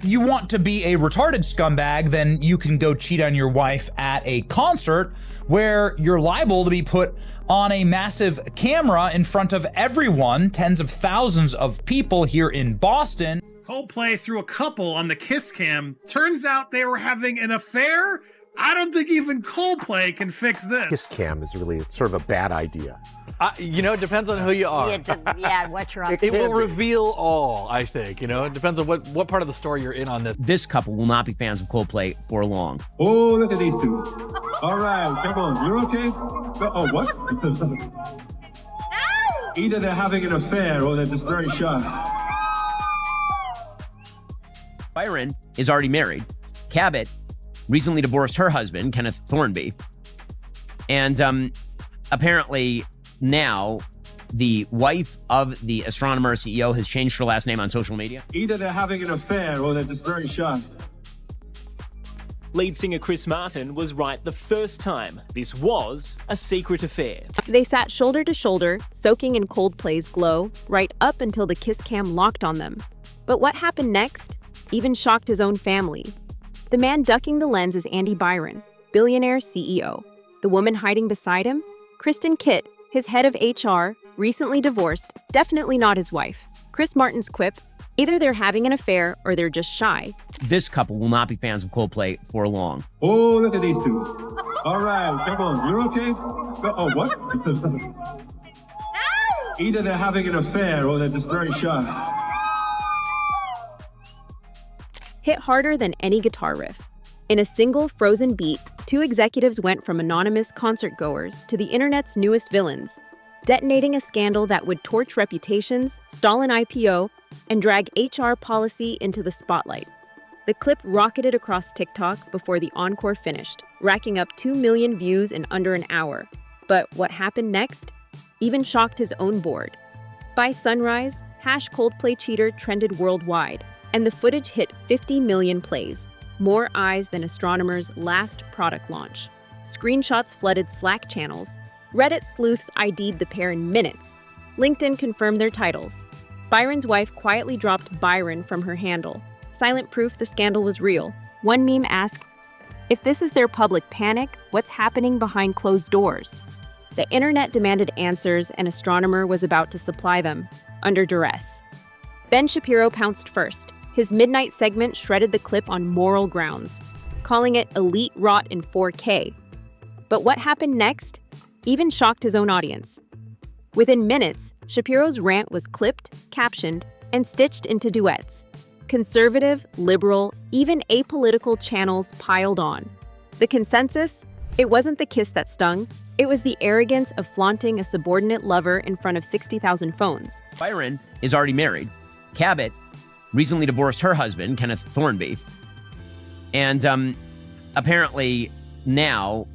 You want to be a retarded scumbag, then you can go cheat on your wife at a concert where you're liable to be put on a massive camera in front of everyone, tens of thousands of people here in Boston. Coldplay threw a couple on the kiss cam. Turns out they were having an affair? I don't think even Coldplay can fix this. Kiss cam is really sort of a bad idea. It depends on who you are. Yeah, what you're up to. It will reveal all, I think. It depends on what part of the story you're in on this. This couple will not be fans of Coldplay for long. Oh, look at these two. All right, come on. You're okay? Oh, what? Either they're having an affair or they're just very shy. Byron is already married. Cabot recently divorced her husband, Kenneth Thornby. And apparently now the wife of the Astronomer CEO has changed her last name on social media. Either they're having an affair or they're just very shy. Lead singer Chris Martin was right the first time. This was a secret affair. They sat shoulder to shoulder, soaking in Coldplay's glow, right up until the kiss cam locked on them. But what happened next even shocked his own family. The man ducking the lens is Andy Byron, billionaire CEO. The woman hiding beside him? Kristen Kit, his head of HR, recently divorced, definitely not his wife. Chris Martin's quip, either they're having an affair or they're just shy. This couple will not be fans of Coldplay for long. Oh, look at these two. All right, come on. You're okay? Oh, what? Either they're having an affair or they're just very shy. Hit harder than any guitar riff. In a single frozen beat, two executives went from anonymous concertgoers to the internet's newest villains, detonating a scandal that would torch reputations, stall an IPO, and drag HR policy into the spotlight. The clip rocketed across TikTok before the encore finished, racking up 2 million views in under an hour. But what happened next even shocked his own board. By sunrise, #Coldplay cheater trended worldwide, and the footage hit 50 million plays, more eyes than Astronomer's last product launch. Screenshots flooded Slack channels. Reddit sleuths ID'd the pair in minutes. LinkedIn confirmed their titles. Byron's wife quietly dropped Byron from her handle. Silent proof the scandal was real. One meme asked, if this is their public panic, what's happening behind closed doors? The internet demanded answers, and Astronomer was about to supply them, under duress. Ben Shapiro pounced first. His midnight segment shredded the clip on moral grounds, calling it elite rot in 4K. But what happened next even shocked his own audience. Within minutes, Shapiro's rant was clipped, captioned, and stitched into duets. Conservative, liberal, even apolitical channels piled on. The consensus? It wasn't the kiss that stung. It was the arrogance of flaunting a subordinate lover in front of 60,000 phones. Byron is already married. Cabot recently divorced her husband, Kenneth Thornby. And apparently now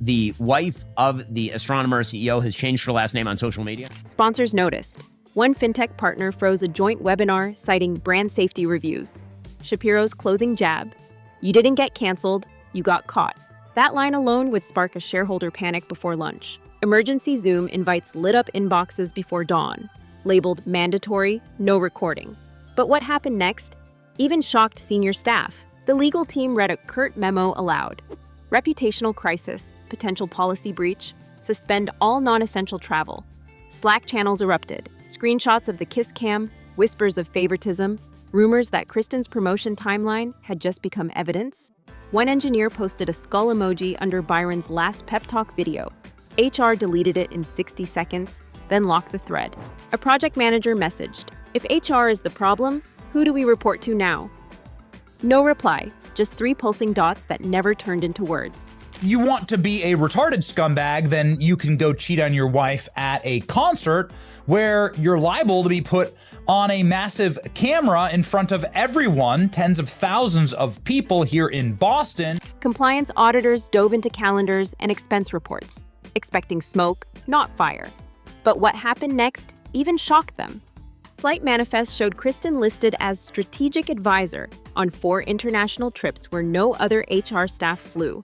the wife of the Astronomer CEO has changed her last name on social media. Sponsors noticed. One fintech partner froze a joint webinar citing brand safety reviews. Shapiro's closing jab, "You didn't get canceled, you got caught." That line alone would spark a shareholder panic before lunch. Emergency Zoom invites lit-up inboxes before dawn, labeled mandatory, no recording. But what happened next even shocked senior staff. The legal team read a curt memo aloud. Reputational crisis, potential policy breach, suspend all non-essential travel. Slack channels erupted. Screenshots of the kiss cam, whispers of favoritism, rumors that Kristen's promotion timeline had just become evidence. One engineer posted a skull emoji under Byron's last pep talk video. HR deleted it in 60 seconds, then locked the thread. A project manager messaged, "If HR is the problem, who do we report to now?" No reply, just 3 pulsing dots that never turned into words. You want to be a retarded scumbag, then you can go cheat on your wife at a concert where you're liable to be put on a massive camera in front of everyone, tens of thousands of people here in Boston. Compliance auditors dove into calendars and expense reports, expecting smoke, not fire. But what happened next even shocked them. Flight manifests showed Kristen listed as strategic advisor on 4 international trips where no other HR staff flew.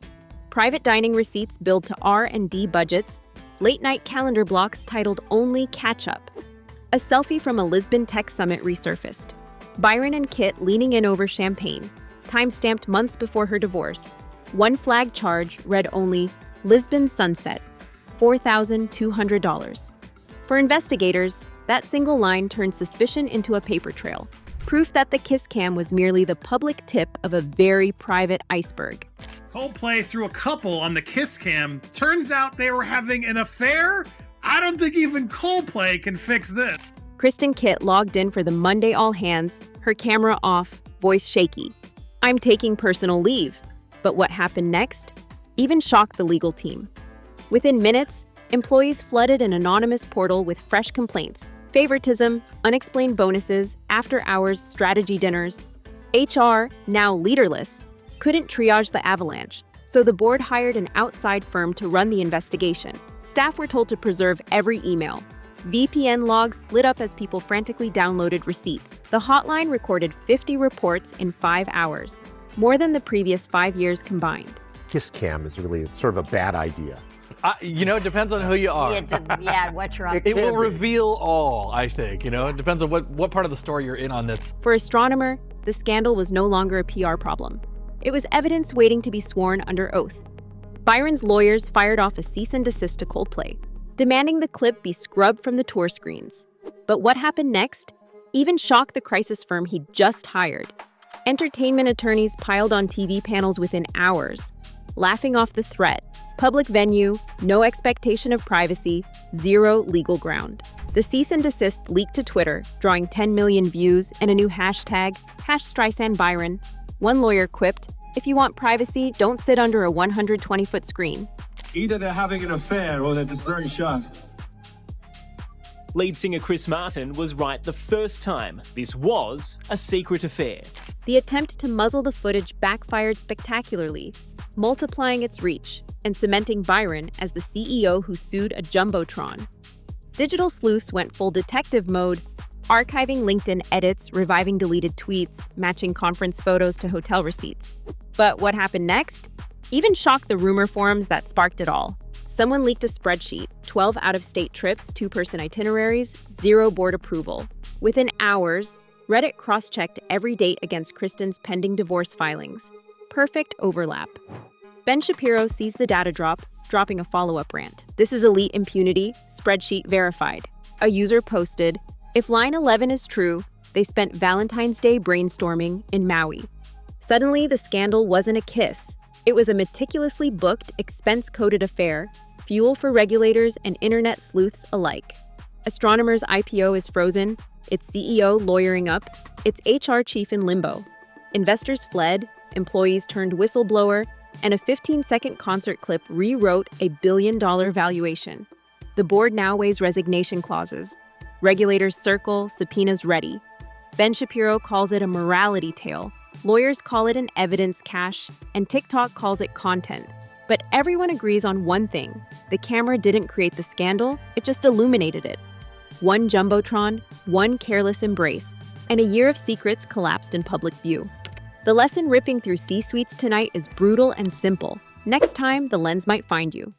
Private dining receipts billed to R&D budgets, late-night calendar blocks titled Only Catch Up. A selfie from a Lisbon Tech Summit resurfaced. Byron and Kit leaning in over champagne, time-stamped months before her divorce. One flag charge read only, Lisbon Sunset, $4,200. For investigators, that single line turned suspicion into a paper trail, proof that the kiss cam was merely the public tip of a very private iceberg. Coldplay threw a couple on the kiss cam. Turns out they were having an affair? I don't think even Coldplay can fix this. Kristen Kit logged in for the Monday all hands, her camera off, voice shaky. I'm taking personal leave. But what happened next even shocked the legal team. Within minutes, employees flooded an anonymous portal with fresh complaints. Favoritism, unexplained bonuses, after-hours strategy dinners. HR, now leaderless, couldn't triage the avalanche, so the board hired an outside firm to run the investigation. Staff were told to preserve every email. VPN logs lit up as people frantically downloaded receipts. The hotline recorded 50 reports in 5 hours, more than the previous 5 years combined. Kiss cam is really sort of a bad idea. It depends on who you are. Yeah, what you're up to. It will reveal all, I think. It depends on what part of the story you're in on this. For Astronomer, the scandal was no longer a PR problem. It was evidence waiting to be sworn under oath. Byron's lawyers fired off a cease and desist to Coldplay, demanding the clip be scrubbed from the tour screens. But what happened next even shocked the crisis firm he'd just hired. Entertainment attorneys piled on TV panels within hours, laughing off the threat. Public venue, no expectation of privacy, zero legal ground. The cease and desist leaked to Twitter, drawing 10 million views and a new hashtag, #StreisandByron. One lawyer quipped, "If you want privacy, don't sit under a 120-foot screen." Either they're having an affair or they're just very shy. Lead singer Chris Martin was right the first time. This was a secret affair. The attempt to muzzle the footage backfired spectacularly, multiplying its reach and cementing Byron as the CEO who sued a jumbotron. Digital sleuths went full detective mode, archiving LinkedIn edits, reviving deleted tweets, matching conference photos to hotel receipts. But what happened next even shocked the rumor forums that sparked it all. Someone leaked a spreadsheet, 12 out-of-state trips, 2-person itineraries, 0 board approval. Within hours, Reddit cross-checked every date against Kristen's pending divorce filings. Perfect overlap. Ben Shapiro sees the data drop, dropping a follow-up rant. This is elite impunity, spreadsheet verified. A user posted, "If line 11 is true, they spent Valentine's Day brainstorming in Maui." Suddenly, the scandal wasn't a kiss. It was a meticulously booked, expense-coded affair, fuel for regulators and internet sleuths alike. Astronomer's IPO is frozen, its CEO lawyering up, its HR chief in limbo. Investors fled, employees turned whistleblower, and a 15-second concert clip rewrote a billion-dollar valuation. The board now weighs resignation clauses. Regulators circle, subpoenas ready. Ben Shapiro calls it a morality tale. Lawyers call it an evidence cache, and TikTok calls it content. But everyone agrees on one thing. The camera didn't create the scandal, it just illuminated it. One jumbotron, one careless embrace, and a year of secrets collapsed in public view. The lesson ripping through C-suites tonight is brutal and simple. Next time, the lens might find you.